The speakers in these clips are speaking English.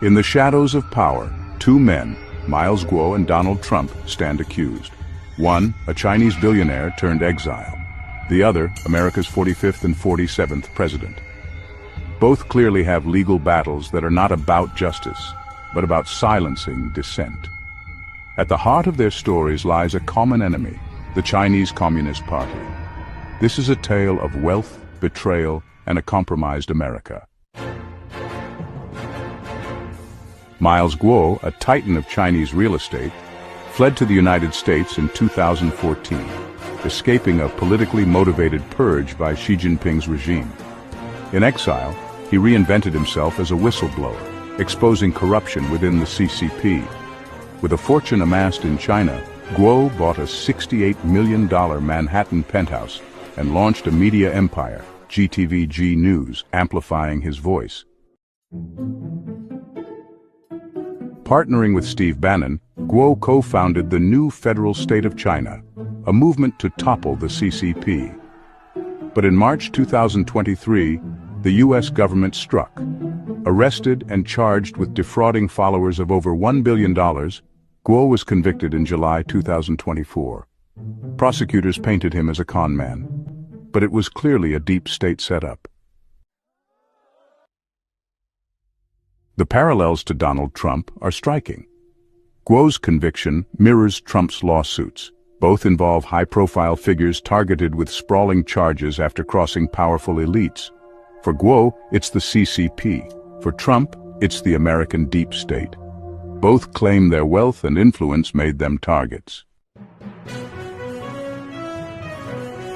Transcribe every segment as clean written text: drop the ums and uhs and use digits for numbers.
In the shadows of power, two men, Miles Guo and Donald Trump, stand accused. One, a Chinese billionaire turned exile. The other, America's 45th and 47th president. Both clearly have legal battles that are not about justice, but about silencing dissent. At the heart of their stories lies a common enemy, the Chinese Communist Party. This is a tale of wealth, betrayal, and a compromised America. Miles Guo, a titan of Chinese real estate, fled to the United States in 2014, escaping a politically motivated purge by Xi Jinping's regime. In exile, he reinvented himself as a whistleblower, exposing corruption within the CCP. With a fortune amassed in China, Guo bought a $68 million Manhattan penthouse and launched a media empire, GTVG News, amplifying his voice. Partnering with Steve Bannon, Guo co-founded the New Federal State of China, a movement to topple the CCP. But in March 2023, the U.S. government struck. Arrested and charged with defrauding followers of over $1 billion, Guo was convicted in July 2024. Prosecutors painted him as a con man, but it was clearly a deep state setup. The parallels to Donald Trump are striking. Guo's conviction mirrors Trump's lawsuits. Both involve high-profile figures targeted with sprawling charges after crossing powerful elites. For Guo, it's the CCP. For Trump, it's the American deep state. Both claim their wealth and influence made them targets.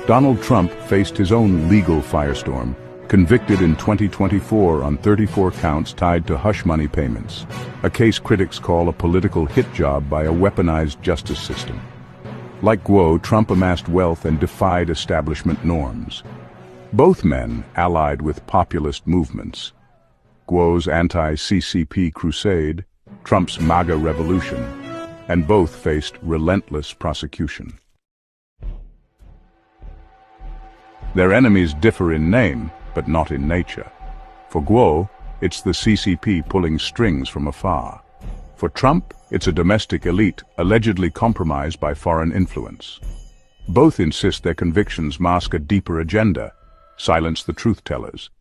Donald Trump faced his own legal firestorm, convicted in 2024 on 34 counts tied to hush money payments, a case critics call a political hit job by a weaponized justice system. Like Guo, Trump amassed wealth and defied establishment norms. Both men allied with populist movements. Guo's anti-CCP crusade, Trump's MAGA revolution, and both faced relentless prosecution. Their enemies differ in name, but not in nature. For Guo, it's the CCP pulling strings from afar. For Trump, it's a domestic elite allegedly compromised by foreign influence. Both insist their convictions mask a deeper agenda, silence the truth-tellers.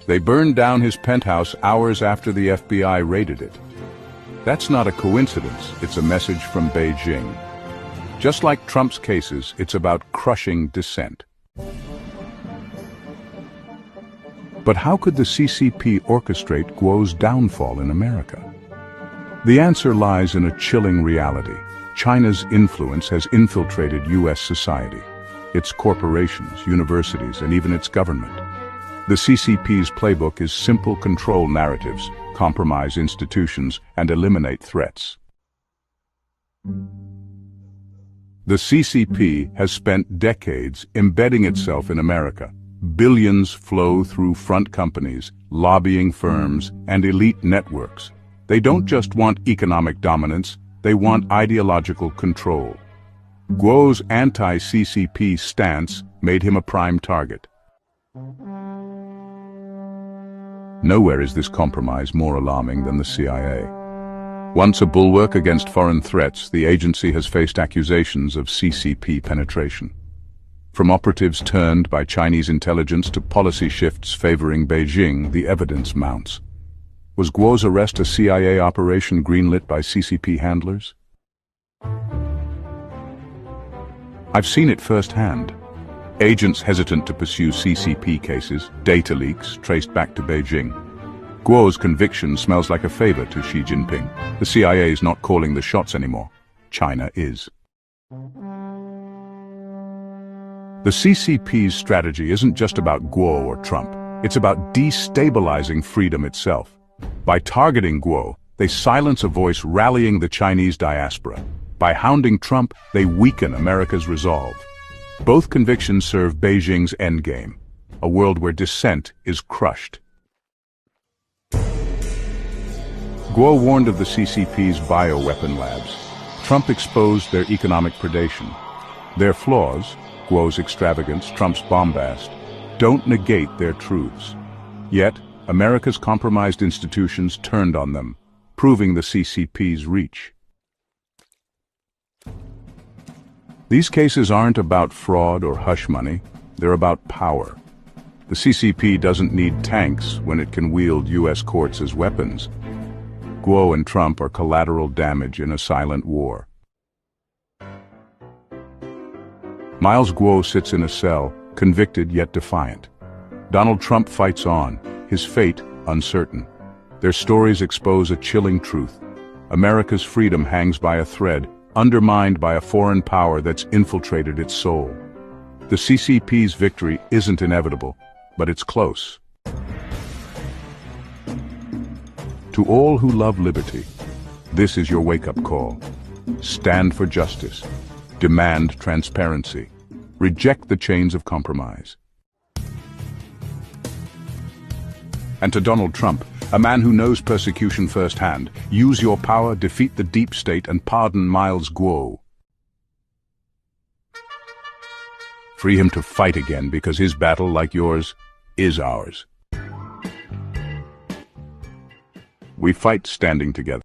They burned down his penthouse hours after the FBI raided it. That's not a coincidence, it's a message from Beijing. Just like Trump's cases, it's about crushing dissent. But how could the CCP orchestrate Guo's downfall in America? The answer lies in a chilling reality. China's influence has infiltrated U.S. society, its corporations, universities, and even its government. The CCP's playbook is simple control narratives, compromise institutions, and eliminate threats. The CCP has spent decades embedding itself in America. Billions flow through front companies, lobbying firms, and elite networks. They don't just want economic dominance, they want ideological control. Guo's anti-CCP stance made him a prime target. Nowhere is this compromise more alarming than the CIA. Once a bulwark against foreign threats, the agency has faced accusations of CCP penetration. From operatives turned by Chinese intelligence to policy shifts favoring Beijing, the evidence mounts. Was Guo's arrest a CIA operation greenlit by CCP handlers? I've seen it firsthand. Agents hesitant to pursue CCP cases, data leaks traced back to Beijing. Guo's conviction smells like a favor to Xi Jinping. The CIA is not calling the shots anymore. China is. The CCP's strategy isn't just about Guo or Trump. It's about destabilizing freedom itself. By targeting Guo, they silence a voice rallying the Chinese diaspora. By hounding Trump, they weaken America's resolve. Both convictions serve Beijing's endgame, a world where dissent is crushed. Guo warned of the CCP's bioweapon labs. Trump exposed their economic predation. Their flaws, Guo's extravagance, Trump's bombast, don't negate their truths. Yet, America's compromised institutions turned on them, proving the CCP's reach. These cases aren't about fraud or hush money, they're about power. The CCP doesn't need tanks when it can wield U.S. courts as weapons. Guo and Trump are collateral damage in a silent war. Miles Guo sits in a cell, convicted yet defiant. Donald Trump fights on, his fate uncertain. Their stories expose a chilling truth. America's freedom hangs by a thread, undermined by a foreign power that's infiltrated its soul. The CCP's victory isn't inevitable, but it's close. To all who love liberty, this is your wake-up call. Stand for justice. Demand transparency. Reject the chains of compromise. And to Donald Trump, a man who knows persecution firsthand, use your power, defeat the deep state, and pardon Miles Guo. Free him to fight again, because his battle, like yours, is ours. We fight standing together.